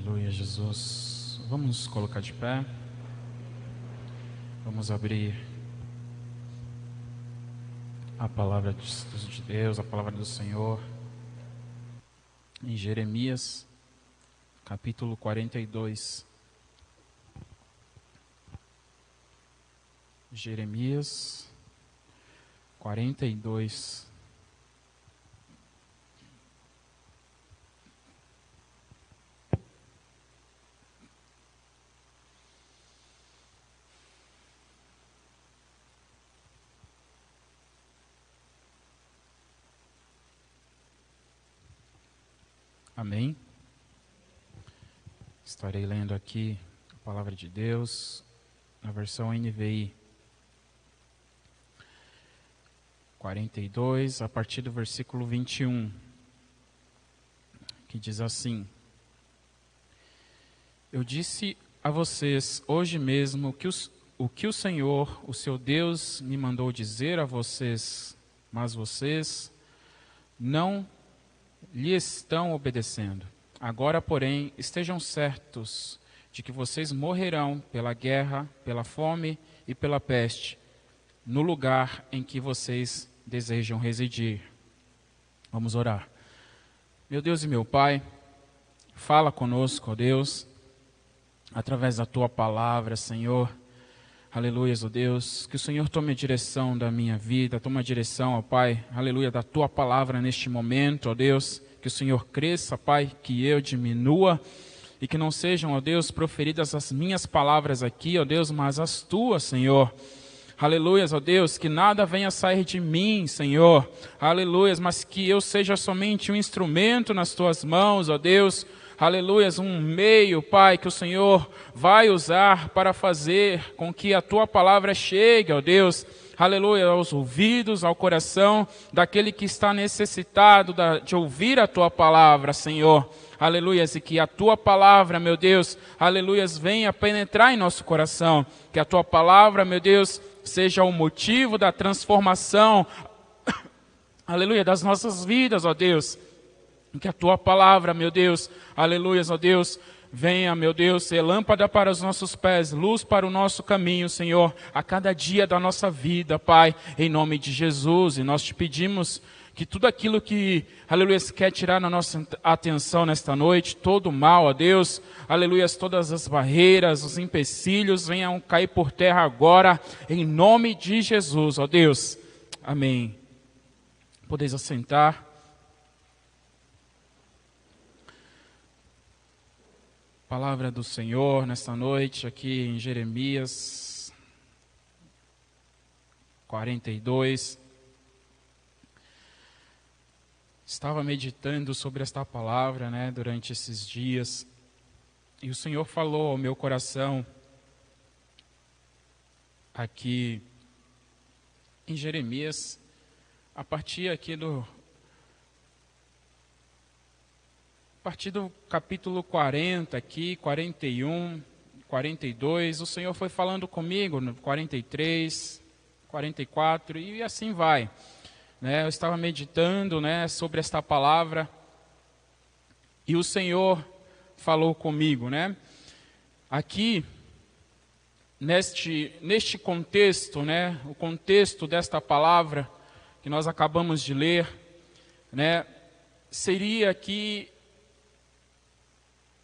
Aleluia, Jesus. Vamos nos colocar de pé. Vamos abrir a palavra de Deus, a palavra do Senhor, em Jeremias, capítulo 42. Jeremias 42. Amém. Estarei lendo aqui a palavra de Deus, na versão NVI. 42, a partir do versículo 21, que diz assim: Eu disse a vocês hoje mesmo o que o Senhor, o seu Deus, me mandou dizer a vocês, mas vocês não lhe estão obedecendo. Agora, porém, estejam certos de que vocês morrerão pela guerra, pela fome e pela peste, no lugar em que vocês desejam residir. Vamos orar. Meu Deus e meu Pai, fala conosco, ó Deus, através da Tua palavra, Senhor. Aleluia, ó Deus, que o Senhor tome a direção da minha vida, tome a direção, ó Pai, aleluia, da Tua palavra neste momento, ó Deus, que o Senhor cresça, Pai, que eu diminua, e que não sejam, ó Deus, proferidas as minhas palavras aqui, ó Deus, mas as Tuas, Senhor. Aleluias, ó Deus, que nada venha sair de mim, Senhor, aleluias, mas que eu seja somente um instrumento nas Tuas mãos, ó Deus, aleluias, um meio, Pai, que o Senhor vai usar para fazer com que a Tua palavra chegue, ó Deus, aleluia, aos ouvidos, ao coração daquele que está necessitado de ouvir a Tua palavra, Senhor. Aleluias, e que a Tua palavra, meu Deus, aleluias, venha penetrar em nosso coração. Que a Tua palavra, meu Deus, seja o motivo da transformação, aleluia, das nossas vidas, ó Deus. Que a Tua palavra, meu Deus, aleluias, ó Deus, venha, meu Deus, ser lâmpada para os nossos pés, luz para o nosso caminho, Senhor, a cada dia da nossa vida, Pai, em nome de Jesus. E nós te pedimos que tudo aquilo que, aleluia, quer tirar na nossa atenção nesta noite, todo o mal, ó Deus, aleluia, todas as barreiras, os empecilhos venham cair por terra agora, em nome de Jesus, ó Deus. Amém. Podeis assentar. Palavra do Senhor nesta noite, aqui em Jeremias 42. Estava meditando sobre esta palavra, durante esses dias, e o Senhor falou ao meu coração, aqui em Jeremias, a partir do capítulo 40 aqui, 41, 42, o Senhor foi falando comigo no 43, 44 e assim vai. Eu estava meditando, sobre esta palavra e o Senhor falou comigo, Aqui, neste contexto, o contexto desta palavra que nós acabamos de ler, seria que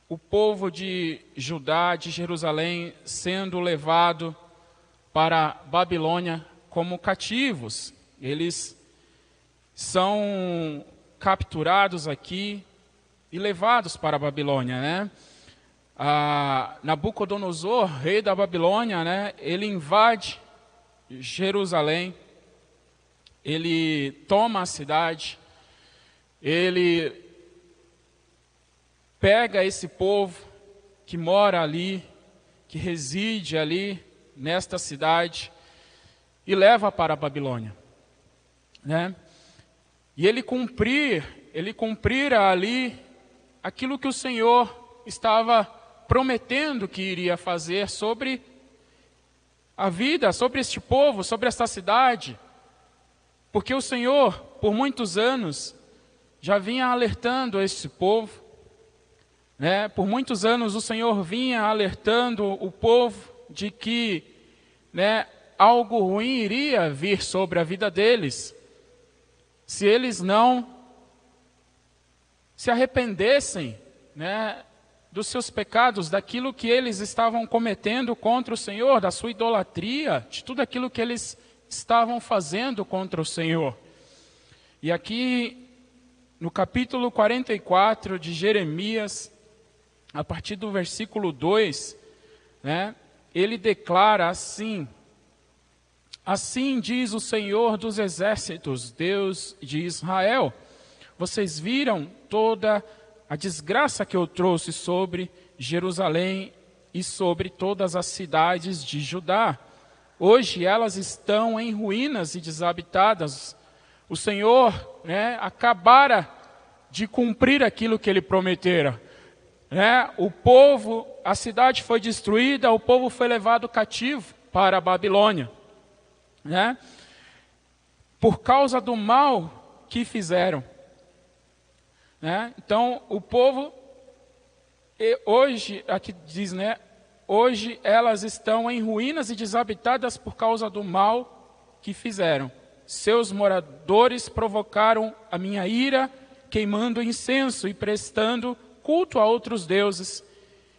o povo de Judá, de Jerusalém, sendo levado para Babilônia como cativos. Eles são capturados aqui e levados para a Babilônia, Nabucodonosor, rei da Babilônia, ele invade Jerusalém, ele toma a cidade, ele pega esse povo que mora ali, que reside ali nesta cidade e leva para a Babilônia, E ele cumprir ali aquilo que o Senhor estava prometendo que iria fazer sobre a vida, sobre este povo, sobre esta cidade. Porque o Senhor, por muitos anos, já vinha alertando este povo, Por muitos anos o Senhor vinha alertando o povo de que algo ruim iria vir sobre a vida deles, se eles não se arrependessem dos seus pecados, daquilo que eles estavam cometendo contra o Senhor, da sua idolatria, de tudo aquilo que eles estavam fazendo contra o Senhor. E aqui, no capítulo 44 de Jeremias, a partir do versículo 2, ele declara assim: assim diz o Senhor dos exércitos, Deus de Israel, vocês viram toda a desgraça que eu trouxe sobre Jerusalém e sobre todas as cidades de Judá. Hoje elas estão em ruínas e desabitadas. O Senhor acabara de cumprir aquilo que ele prometera. O povo, a cidade foi destruída, o povo foi levado cativo para a Babilônia. Por causa do mal que fizeram. Então, o povo, hoje, aqui diz, hoje elas estão em ruínas e desabitadas por causa do mal que fizeram. Seus moradores provocaram a minha ira, queimando incenso e prestando culto a outros deuses,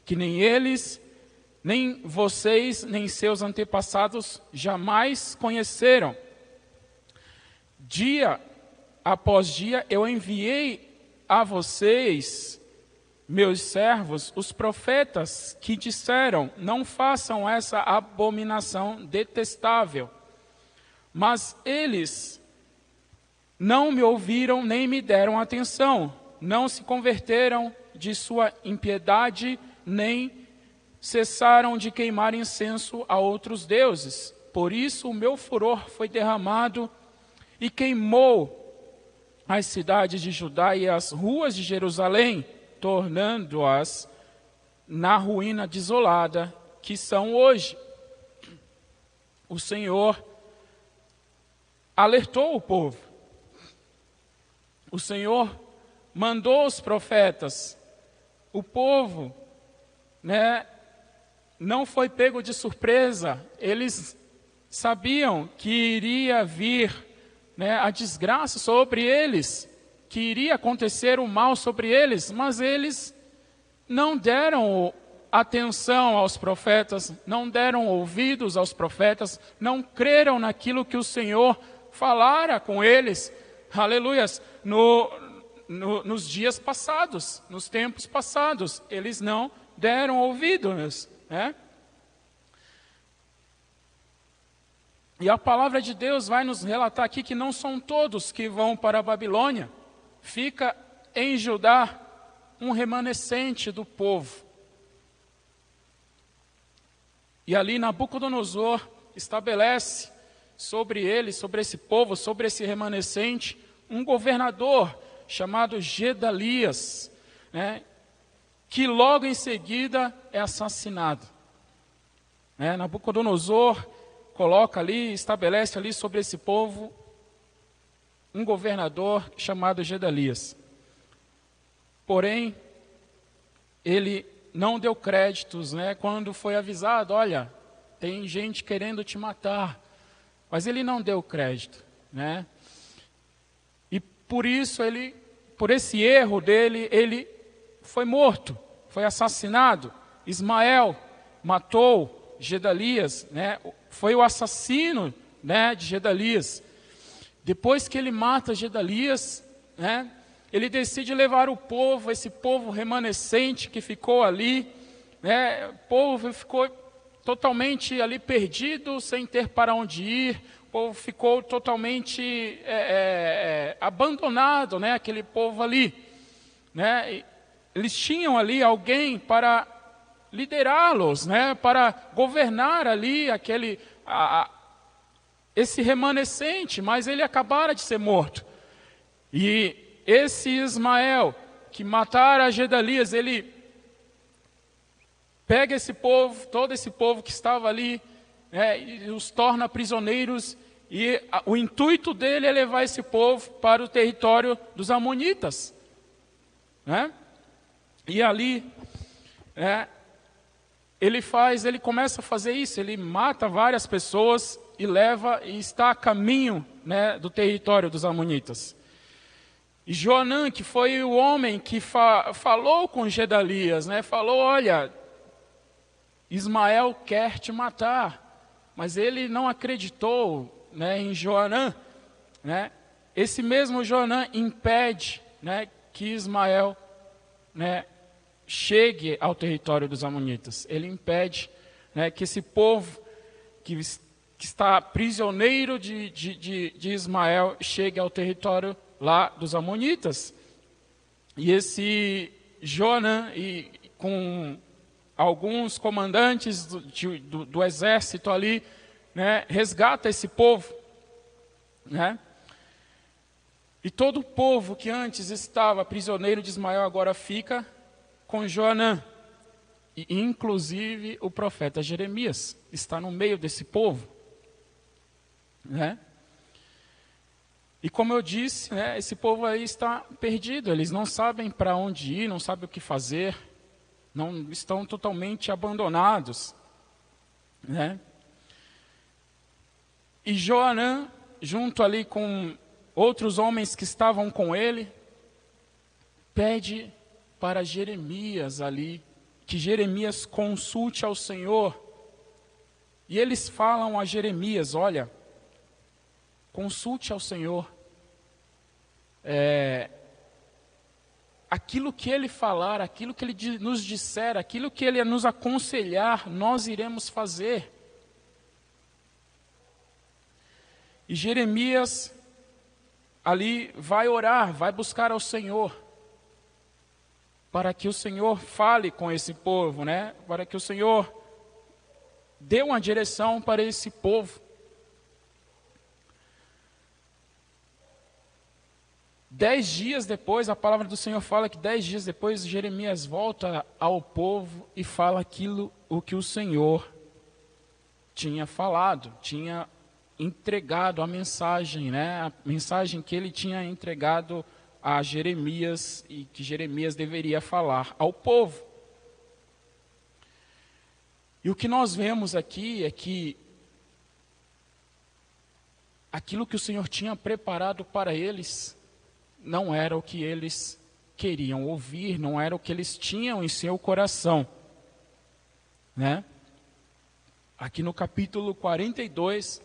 que nem eles, nem vocês, nem seus antepassados jamais conheceram. Dia após dia eu enviei a vocês, meus servos, os profetas, que disseram: não façam essa abominação detestável. Mas eles não me ouviram nem me deram atenção, não se converteram de sua impiedade, nem cessaram de queimar incenso a outros deuses. Por isso o meu furor foi derramado e queimou as cidades de Judá e as ruas de Jerusalém, tornando-as na ruína desolada que são hoje. O Senhor alertou o povo. O Senhor mandou os profetas. O povo, não foi pego de surpresa. Eles sabiam que iria vir a desgraça sobre eles, que iria acontecer o mal sobre eles, mas eles não deram atenção aos profetas, não deram ouvidos aos profetas, não creram naquilo que o Senhor falara com eles, aleluias, nos dias passados, nos tempos passados, eles não deram ouvidos, E a palavra de Deus vai nos relatar aqui que não são todos que vão para a Babilônia. Fica em Judá um remanescente do povo. E ali Nabucodonosor estabelece sobre ele, sobre esse povo, sobre esse remanescente, um governador chamado Gedalias, que logo em seguida é assassinado. Nabucodonosor coloca ali, estabelece ali sobre esse povo um governador chamado Gedalias. Porém, ele não deu créditos, quando foi avisado: olha, tem gente querendo te matar. Mas ele não deu crédito, E por isso, por esse erro dele, ele foi morto, foi assassinado. Ismael matou Gedalias, foi o assassino, de Gedalias. Depois que ele mata Gedalias, ele decide levar o povo, esse povo remanescente que ficou ali, o povo ficou totalmente ali perdido, sem ter para onde ir, o povo ficou totalmente abandonado, aquele povo ali. Eles tinham ali alguém para liderá-los, para governar ali esse remanescente, mas ele acabara de ser morto. E esse Ismael, que matara Gedalias, ele pega esse povo, todo esse povo que estava ali, e os torna prisioneiros, e o intuito dele é levar esse povo para o território dos amonitas. E ali, ele começa a fazer isso, ele mata várias pessoas e leva e está a caminho, do território dos amonitas. E Joanã, que foi o homem que falou com Gedalias, falou: olha, Ismael quer te matar, mas ele não acreditou, em Joanã, Esse mesmo Joanã impede, que Ismael, chegue ao território dos amonitas. Ele impede, que esse povo que está prisioneiro de Ismael chegue ao território lá dos amonitas. E esse Joanã, com alguns comandantes do exército ali, resgata esse povo, E todo o povo que antes estava prisioneiro de Ismael agora fica com Joanã. E inclusive o profeta Jeremias está no meio desse povo. E como eu disse, esse povo aí está perdido. Eles não sabem para onde ir, não sabem o que fazer. Não estão totalmente abandonados. E Joanã, junto ali com outros homens que estavam com ele, pede para Jeremias ali, que Jeremias consulte ao Senhor. E eles falam a Jeremias: olha, consulte ao Senhor. Aquilo que ele falar, aquilo que ele nos disser, aquilo que ele nos aconselhar, nós iremos fazer. E Jeremias ali vai orar, vai buscar ao Senhor, para que o Senhor fale com esse povo, para que o Senhor dê uma direção para esse povo. 10 dias depois, a palavra do Senhor fala que 10 dias depois, Jeremias volta ao povo e fala o que o Senhor tinha falado, tinha entregado a mensagem, a mensagem que ele tinha entregado a Jeremias e que Jeremias deveria falar ao povo. E o que nós vemos aqui é que aquilo que o Senhor tinha preparado para eles não era o que eles queriam ouvir, não era o que eles tinham em seu coração. Aqui no capítulo 42,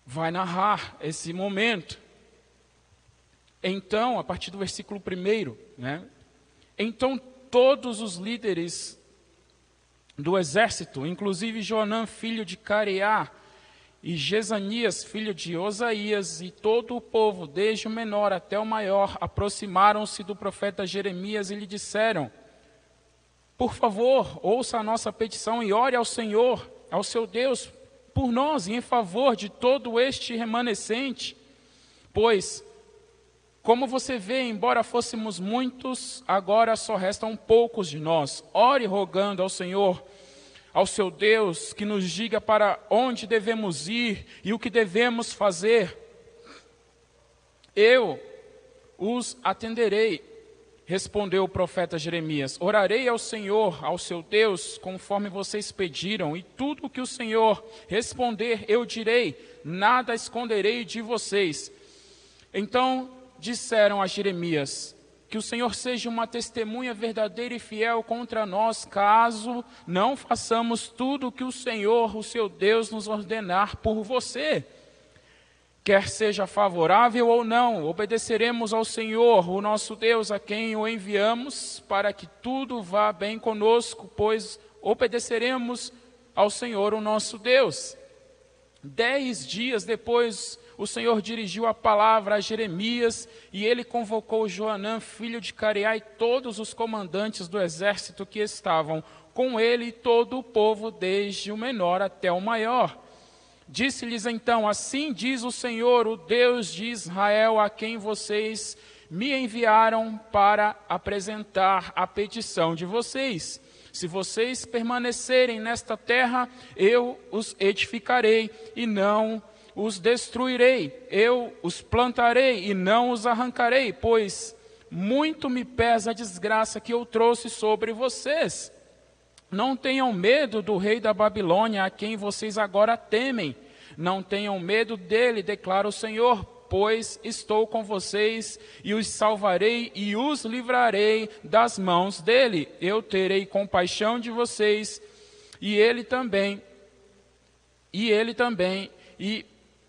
vai narrar esse momento. Então, a partir do versículo 1, então todos os líderes do exército, inclusive Joanã, filho de Careá, e Jezanias, filho de Osaías, e todo o povo, desde o menor até o maior, aproximaram-se do profeta Jeremias e lhe disseram: por favor, ouça a nossa petição e ore ao Senhor, ao seu Deus, por nós e em favor de todo este remanescente. Pois, como você vê, embora fôssemos muitos, agora só restam poucos de nós. Ore rogando ao Senhor, ao seu Deus, que nos diga para onde devemos ir e o que devemos fazer. Eu os atenderei, respondeu o profeta Jeremias. Orarei ao Senhor, ao seu Deus, conforme vocês pediram, e tudo o que o Senhor responder eu direi, nada esconderei de vocês. Então disseram a Jeremias: que o Senhor seja uma testemunha verdadeira e fiel contra nós, caso não façamos tudo o que o Senhor, o seu Deus, nos ordenar por você. Quer seja favorável ou não, obedeceremos ao Senhor, o nosso Deus, a quem o enviamos, para que tudo vá bem conosco, pois obedeceremos ao Senhor, o nosso Deus. 10 dias depois, o Senhor dirigiu a palavra a Jeremias, e ele convocou Joanã, filho de Careá, e todos os comandantes do exército que estavam com ele, e todo o povo, desde o menor até o maior. Disse-lhes então: assim diz o Senhor, o Deus de Israel, a quem vocês me enviaram para apresentar a petição de vocês. Se vocês permanecerem nesta terra, eu os edificarei e não os destruirei. Eu os plantarei e não os arrancarei, pois muito me pesa a desgraça que eu trouxe sobre vocês. Não tenham medo do rei da Babilônia, a quem vocês agora temem. Não tenham medo dele, declara o Senhor, pois estou com vocês e os salvarei e os livrarei das mãos dele. Eu terei compaixão de vocês e ele também, e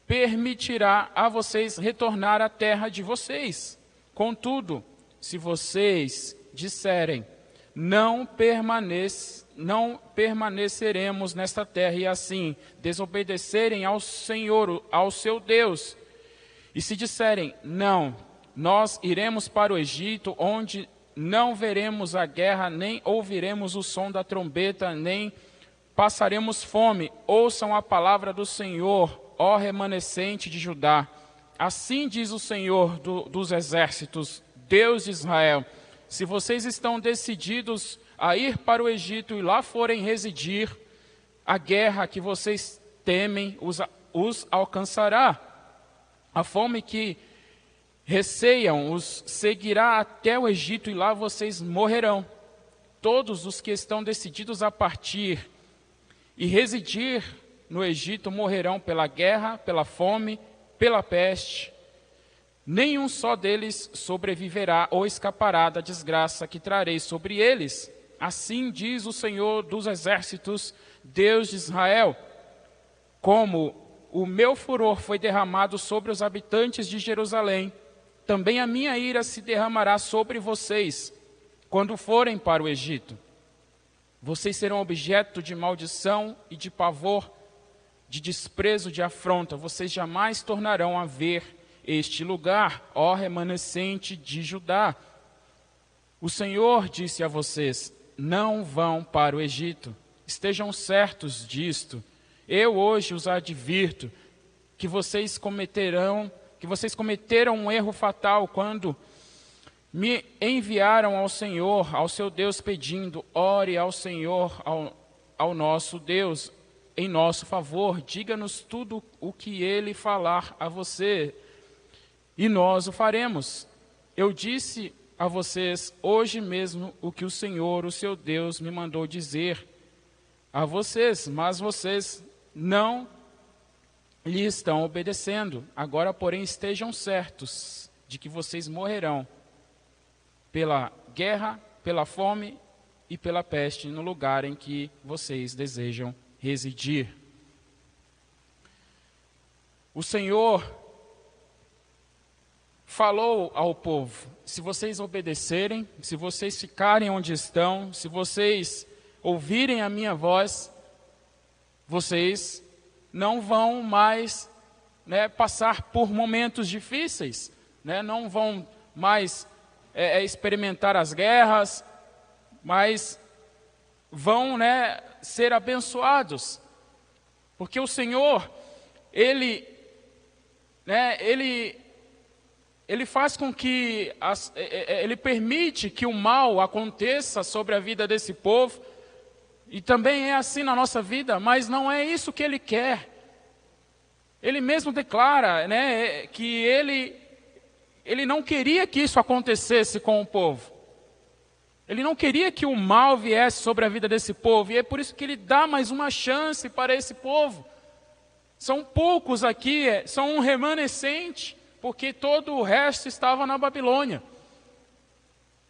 permitirá a vocês retornar à terra de vocês. Contudo, se vocês disserem, não permaneceremos nesta terra, e assim desobedecerem ao Senhor, ao seu Deus, e se disserem, não, nós iremos para o Egito, onde não veremos a guerra, nem ouviremos o som da trombeta, nem passaremos fome, ouçam a palavra do Senhor, ó remanescente de Judá. Assim diz o Senhor dos exércitos, Deus de Israel, se vocês estão decididos a ir para o Egito e lá forem residir, a guerra que vocês temem os alcançará. A fome que receiam os seguirá até o Egito e lá vocês morrerão. Todos os que estão decididos a partir e residir no Egito morrerão pela guerra, pela fome, pela peste. Nenhum só deles sobreviverá ou escapará da desgraça que trarei sobre eles. Assim diz o Senhor dos exércitos, Deus de Israel, como o meu furor foi derramado sobre os habitantes de Jerusalém, também a minha ira se derramará sobre vocês, quando forem para o Egito. Vocês serão objeto de maldição e de pavor, de desprezo, de afronta. Vocês jamais tornarão a ver este lugar, ó remanescente de Judá. O Senhor disse a vocês, não vão para o Egito. Estejam certos disto. Eu hoje os advirto que vocês cometeram um erro fatal quando me enviaram ao Senhor, ao seu Deus, pedindo, ore ao Senhor, ao nosso Deus, em nosso favor, diga-nos tudo o que ele falar a você, e nós o faremos. Eu disse a vocês hoje mesmo o que o Senhor, o seu Deus, me mandou dizer a vocês, mas vocês não lhe estão obedecendo. Agora, porém, estejam certos de que vocês morrerão pela guerra, pela fome e pela peste no lugar em que vocês desejam residir. O Senhor falou ao povo, se vocês obedecerem, se vocês ficarem onde estão, se vocês ouvirem a minha voz, vocês não vão mais passar por momentos difíceis, não vão mais experimentar as guerras, mas vão ser abençoados, porque o Senhor, Ele faz com que, Ele permite que o mal aconteça sobre a vida desse povo, e também é assim na nossa vida, mas não é isso que Ele quer. Ele mesmo declara que Ele não queria que isso acontecesse com o povo. Ele não queria que o mal viesse sobre a vida desse povo, e é por isso que Ele dá mais uma chance para esse povo. São poucos aqui, são um remanescente, porque todo o resto estava na Babilônia.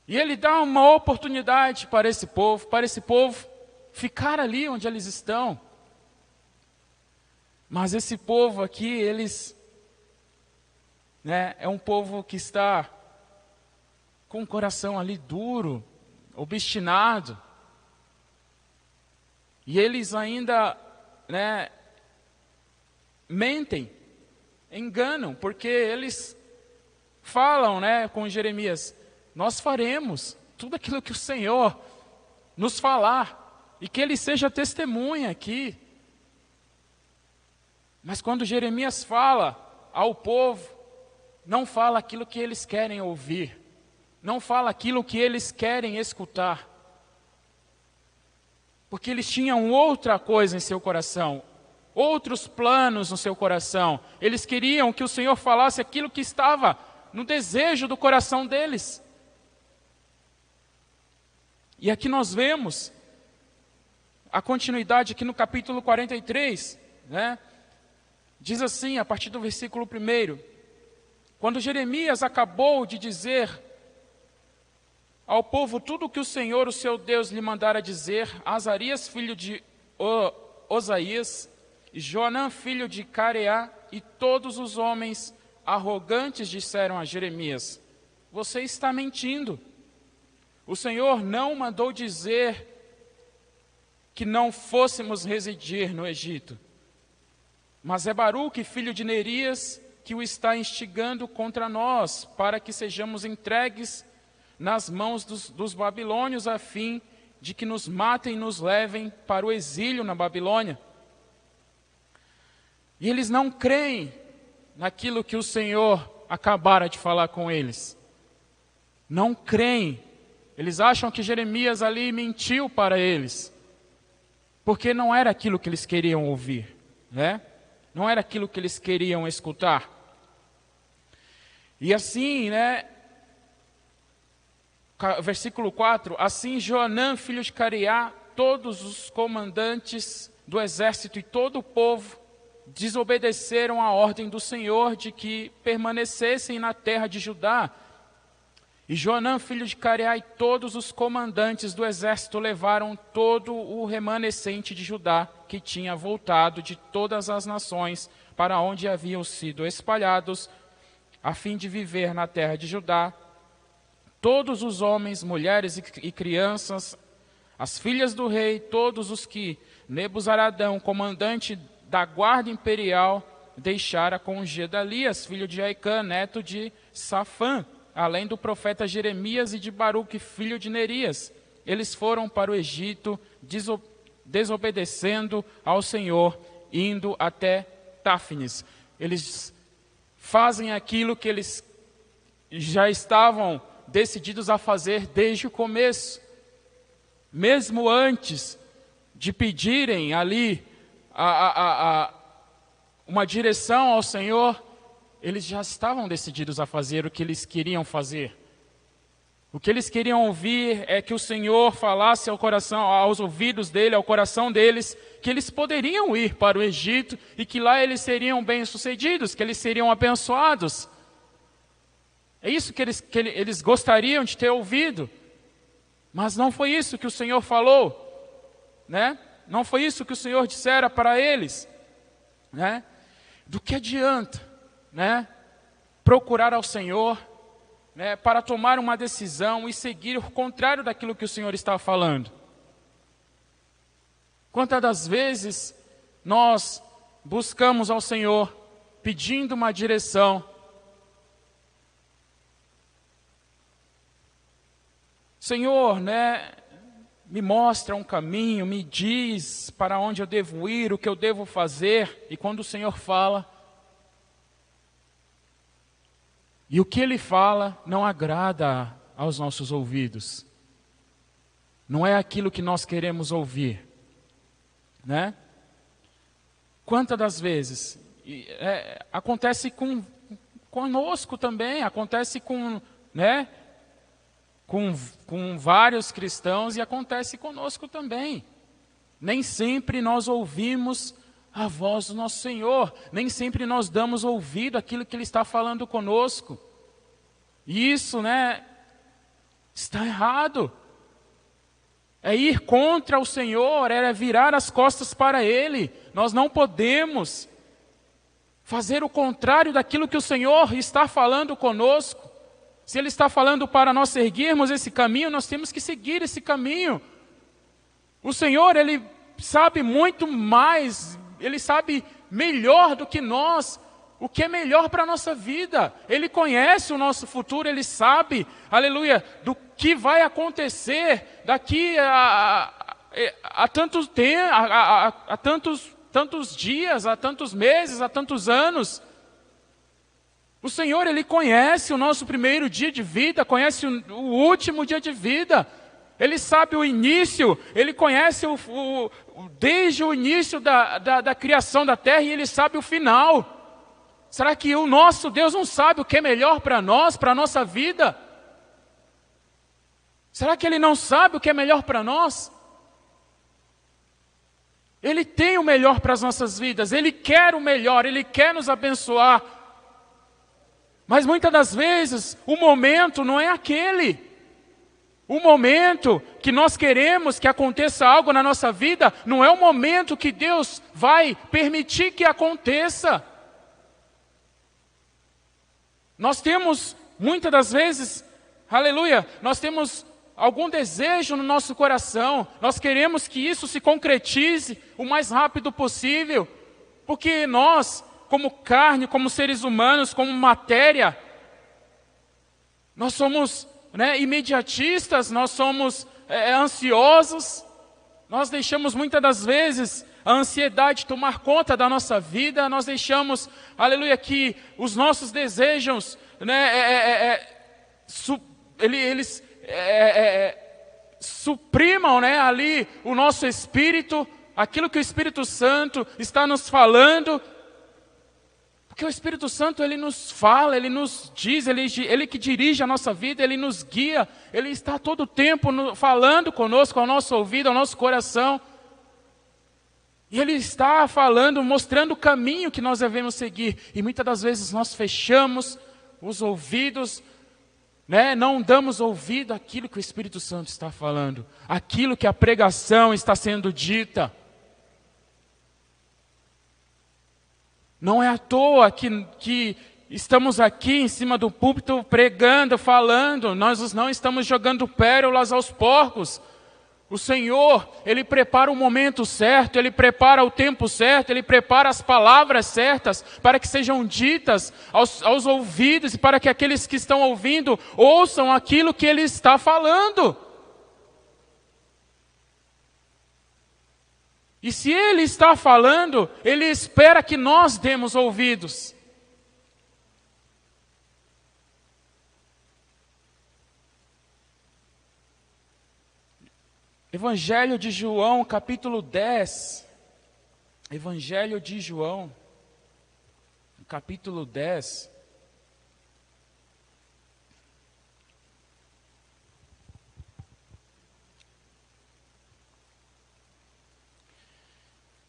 E Ele dá uma oportunidade para esse povo ficar ali onde eles estão. Mas esse povo aqui, é um povo que está com o coração ali duro, obstinado. E eles ainda, mentem, enganam, porque eles falam, com Jeremias, nós faremos tudo aquilo que o Senhor nos falar, e que Ele seja testemunha aqui. Mas quando Jeremias fala ao povo, não fala aquilo que eles querem ouvir, não fala aquilo que eles querem escutar, porque eles tinham outra coisa em seu coração, outros planos no seu coração. Eles queriam que o Senhor falasse aquilo que estava no desejo do coração deles, E aqui nós vemos a continuidade aqui no capítulo 43, né? Diz assim, a partir do versículo 1: quando Jeremias acabou de dizer ao povo tudo o que o Senhor, o seu Deus, lhe mandara dizer, Azarias, filho de Osaías, e Joanã, filho de Careá, e todos os homens arrogantes disseram a Jeremias: você está mentindo. O Senhor não mandou dizer que não fôssemos residir no Egito. Mas é Baruque, filho de Nerias, que o está instigando contra nós, para que sejamos entregues nas mãos dos babilônios, a fim de que nos matem e nos levem para o exílio na Babilônia. E eles não creem naquilo que o Senhor acabara de falar com eles. Não creem. Eles acham que Jeremias ali mentiu para eles, porque não era aquilo que eles queriam ouvir, né? Não era aquilo que eles queriam escutar. E assim, né? Versículo 4: assim Joanã, filho de Careá, todos os comandantes do exército e todo o povo desobedeceram a ordem do Senhor de que permanecessem na terra de Judá. E Joanã, filho de Careá, e todos os comandantes do exército levaram todo o remanescente de Judá, que tinha voltado de todas as nações para onde haviam sido espalhados, a fim de viver na terra de Judá. Todos os homens, mulheres e crianças, as filhas do rei, todos os que Nebuzaradão, comandante da guarda imperial, deixara com Gedalias, filho de Aicã, neto de Safã, além do profeta Jeremias e de Baruque, filho de Nerias. Eles foram para o Egito, desobedecendo ao Senhor, indo até Táfnis. Eles fazem aquilo que eles já estavam decididos a fazer desde o começo. Mesmo antes de pedirem ali uma direção ao Senhor, eles já estavam decididos a fazer o que eles queriam fazer. O que eles queriam ouvir é que o Senhor falasse ao coração, aos ouvidos dele, ao coração deles, que eles poderiam ir para o Egito e que lá eles seriam bem-sucedidos, que eles seriam abençoados. É isso que eles gostariam de ter ouvido. Mas não foi isso que o Senhor falou, né? Não foi isso que o Senhor dissera para eles, né? Do que adianta, né, procurar ao Senhor, né, para tomar uma decisão e seguir o contrário daquilo que o Senhor está falando? Quantas das vezes nós buscamos ao Senhor pedindo uma direção, Senhor, né, me mostra um caminho, me diz para onde eu devo ir, o que eu devo fazer, e quando o Senhor fala, e o que Ele fala não agrada aos nossos ouvidos. Não é aquilo que nós queremos ouvir, né? Quantas das vezes acontece conosco também, acontece com, né, com vários cristãos e acontece conosco também. Nem sempre nós ouvimos a voz do nosso Senhor, nem sempre nós damos ouvido àquilo que Ele está falando conosco. E isso, né, está errado. É ir contra o Senhor, é virar as costas para Ele. Nós não podemos fazer o contrário daquilo que o Senhor está falando conosco. Se Ele está falando para nós seguirmos esse caminho, nós temos que seguir esse caminho. O Senhor, Ele sabe muito mais, Ele sabe melhor do que nós o que é melhor para a nossa vida. Ele conhece o nosso futuro, Ele sabe, aleluia, do que vai acontecer daqui a tantos tempos, a tantos dias, a tantos meses, a tantos anos. O Senhor, Ele conhece o nosso primeiro dia de vida, conhece o último dia de vida. Ele sabe o início, Ele conhece desde o início da criação da terra, e Ele sabe o final. Será que o nosso Deus não sabe o que é melhor para nós, para a nossa vida? Será que Ele não sabe o que é melhor para nós? Ele tem o melhor para as nossas vidas, Ele quer o melhor, Ele quer nos abençoar. Mas muitas das vezes, o momento não é aquele. O momento que nós queremos que aconteça algo na nossa vida, não é o momento que Deus vai permitir que aconteça. Nós temos, muitas das vezes, aleluia, nós temos algum desejo no nosso coração, nós queremos que isso se concretize o mais rápido possível, porque nós, como carne, como seres humanos, como matéria, nós somos imediatistas, nós somos ansiosos, nós deixamos muitas das vezes a ansiedade tomar conta da nossa vida, nós deixamos, aleluia, que os nossos desejos, eles suprimam ali o nosso espírito, aquilo que o Espírito Santo está nos falando, porque o Espírito Santo, Ele nos fala, Ele nos diz, Ele que dirige a nossa vida, Ele nos guia, Ele está todo o tempo falando conosco, ao nosso ouvido, ao nosso coração, e Ele está falando, mostrando o caminho que nós devemos seguir, e muitas das vezes nós fechamos os ouvidos, não damos ouvido àquilo que o Espírito Santo está falando, aquilo que a pregação está sendo dita. Não é à toa que estamos aqui em cima do púlpito pregando, falando, nós não estamos jogando pérolas aos porcos. O Senhor, Ele prepara o momento certo, Ele prepara o tempo certo, Ele prepara as palavras certas para que sejam ditas aos ouvidos e para que aqueles que estão ouvindo ouçam aquilo que Ele está falando. E se Ele está falando, Ele espera que nós demos ouvidos. Evangelho de João, capítulo 10. Evangelho de João, capítulo 10.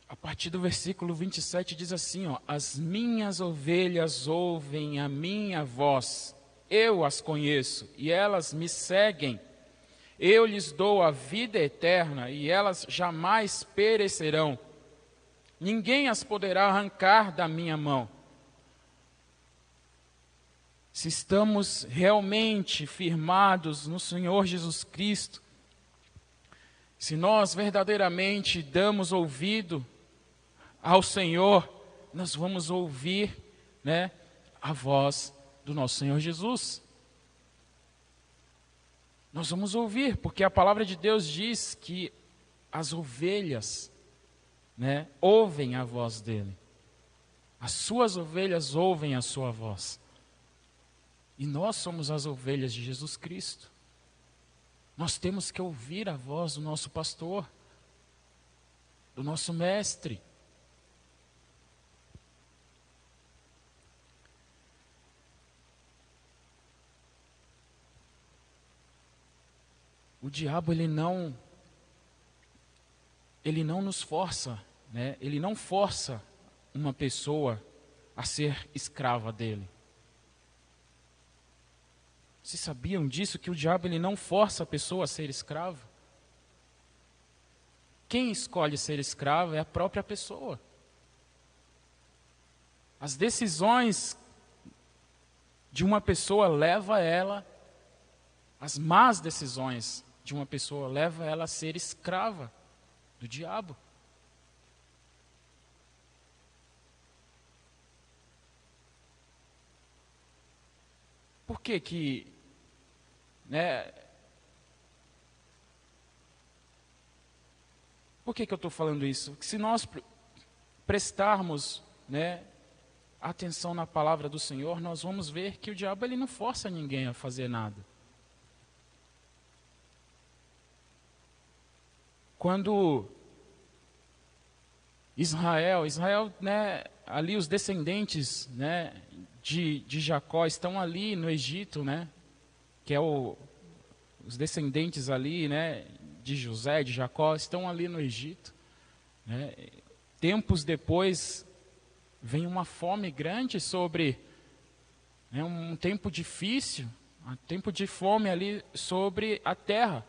A partir do versículo 27 diz assim, as minhas ovelhas ouvem a minha voz, eu as conheço e elas me seguem. Eu lhes dou a vida eterna e elas jamais perecerão. Ninguém as poderá arrancar da minha mão. Se estamos realmente firmados no Senhor Jesus Cristo, se nós verdadeiramente damos ouvido ao Senhor, nós vamos ouvir a voz do nosso Senhor Jesus. Nós vamos ouvir, porque a palavra de Deus diz que as ovelhas ouvem a voz dele. As suas ovelhas ouvem a sua voz. E nós somos as ovelhas de Jesus Cristo. Nós temos que ouvir a voz do nosso pastor, do nosso mestre. O diabo, ele não nos força, ele não força uma pessoa a ser escrava dele. Vocês sabiam disso, que o diabo, ele não força a pessoa a ser escrava? Quem escolhe ser escravo é a própria pessoa. As decisões de uma pessoa levam ela, as más decisões de uma pessoa leva ela a ser escrava do diabo. Por que Por que eu estou falando isso? Que se nós prestarmos atenção na palavra do Senhor, nós vamos ver que o diabo, ele não força ninguém a fazer nada. Quando Israel, ali os descendentes de Jacó estão ali no Egito, que é o os descendentes ali, né, de José, de Jacó, estão ali no Egito. Né? Tempos depois, vem uma fome grande sobre, né, um tempo difícil, um tempo de fome ali sobre a terra.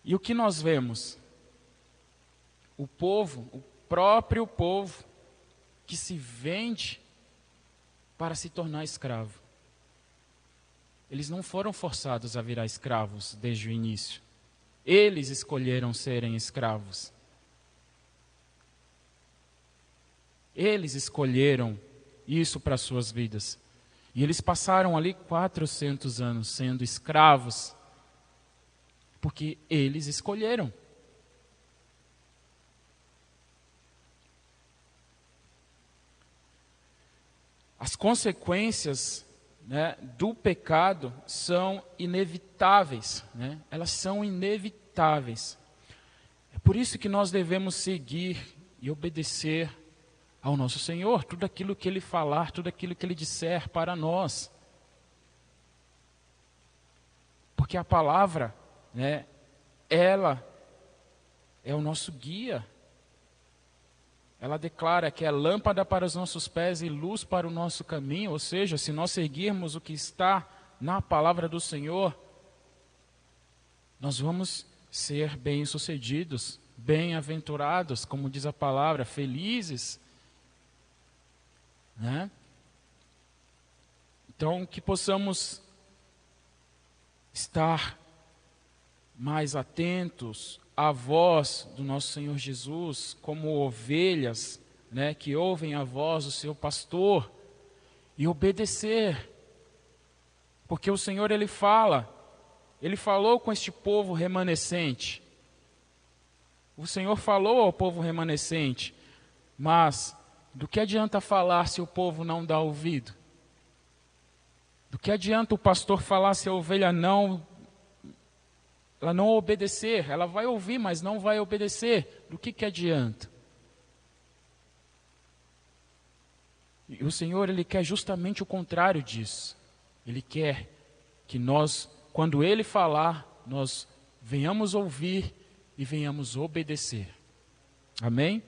E o que nós vemos? O povo, o próprio povo, que se vende para se tornar escravo. Eles não foram forçados a virar escravos desde o início. Eles escolheram serem escravos. Eles escolheram isso para suas vidas. E eles passaram ali 400 anos sendo escravos, porque eles escolheram. As consequências, né, do pecado são inevitáveis, né? Elas são inevitáveis. É por isso que nós devemos seguir e obedecer ao nosso Senhor, tudo aquilo que Ele falar, tudo aquilo que Ele disser para nós. Porque a palavra, né, ela é o nosso guia. Ela declara que é lâmpada para os nossos pés e luz para o nosso caminho, ou seja, se nós seguirmos o que está na palavra do Senhor, nós vamos ser bem-sucedidos, bem-aventurados, como diz a palavra, felizes. Né? Então, que possamos estar mais atentos à voz do nosso Senhor Jesus, como ovelhas, né, que ouvem a voz do seu pastor, e obedecer, porque o Senhor, Ele falou com este povo remanescente, o Senhor falou ao povo remanescente, mas do que adianta falar se o povo não dá ouvido? Do que adianta o pastor falar se a ovelha ela não obedecer? Ela vai ouvir, mas não vai obedecer. Do que adianta? E o Senhor, Ele quer justamente o contrário disso. Ele quer que nós, quando Ele falar, nós venhamos ouvir e venhamos obedecer. Amém?